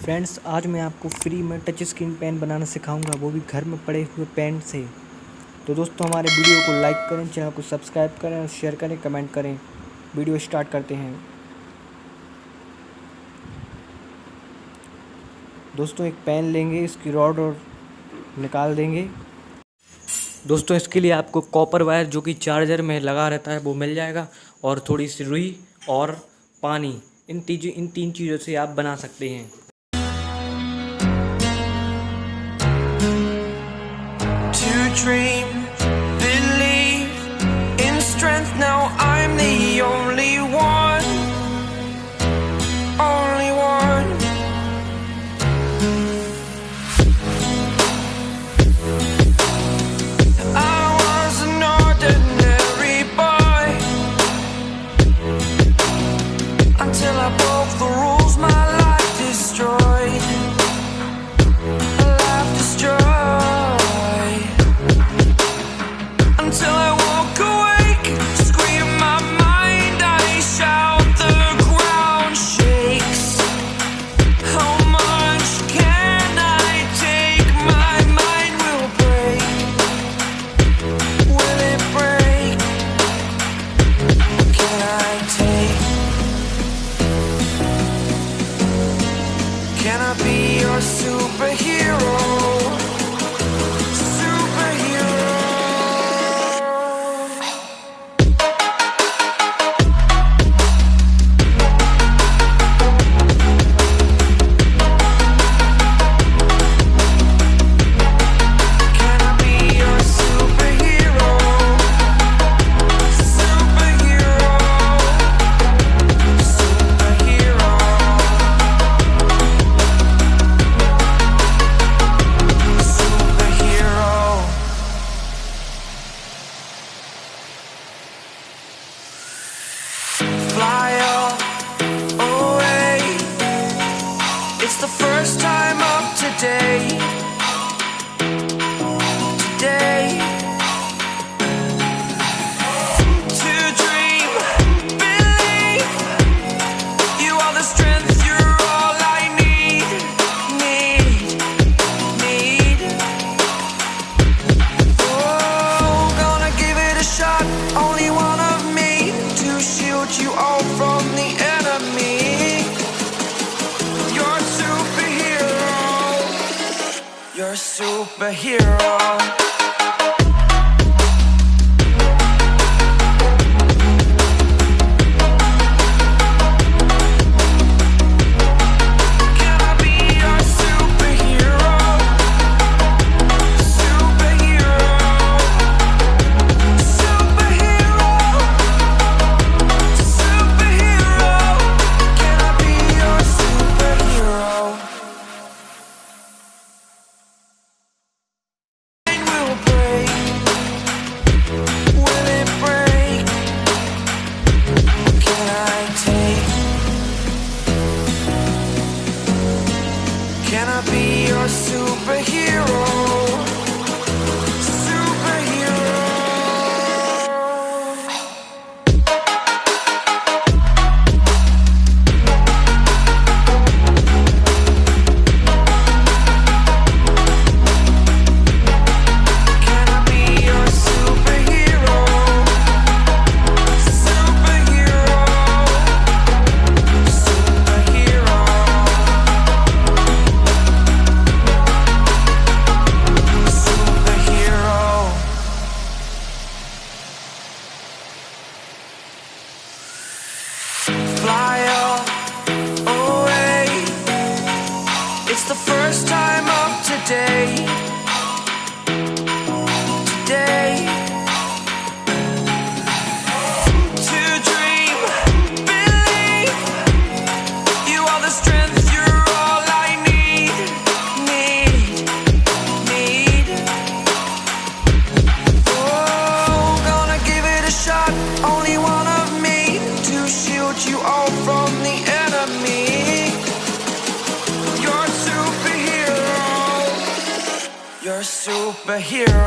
Friends, आज मैं आपको फ्री में टच स्क्रीन पेन बनाना सिखाऊंगा, वो भी घर में पड़े हुए पेन से। तो दोस्तों, हमारे वीडियो को लाइक करें, चैनल को सब्सक्राइब करें और शेयर करें, कमेंट करें। वीडियो स्टार्ट करते हैं। दोस्तों, एक पेन लेंगे, इसकी रॉड और निकाल देंगे। दोस्तों, इसके लिए आपको कॉपर वायर जो कि चार्जर में लगा रहता है वो मिल जाएगा, और थोड़ी सी रुई और पानी। इन तीन चीज़ों से आप बना सकते हैं। Dream, believe in strength. Now I'm the only one, only one. I was an ordinary boy until I broke the rules. My life destroyed, life destroyed. Until I walk awake, scream my mind, I shout, the ground shakes. How much can I take? My mind will break. Will it break? Can I take? Can I be your superhero? Fly away. It's the first time of today. To dream, believe. You are the strength, you're all I need. Oh, gonna give it a shot. Only one of me to shield you all from the enemy. You're a superhero. You're a superhero. Can I be your superhero? Superhero. Superhero. Superhero. Can I be your superhero? Mine will break. Will it break? Can I take? Can I be your superhero? Superhero. Can I be your superhero? Superhero. Superhero. Superhero. Fly away. It's the first time of today. To dream, believe. You are the strength, you're all I need. Oh, gonna give it a shot. Only one of me to shield you all from the enemy. You're a superhero. You're a superhero.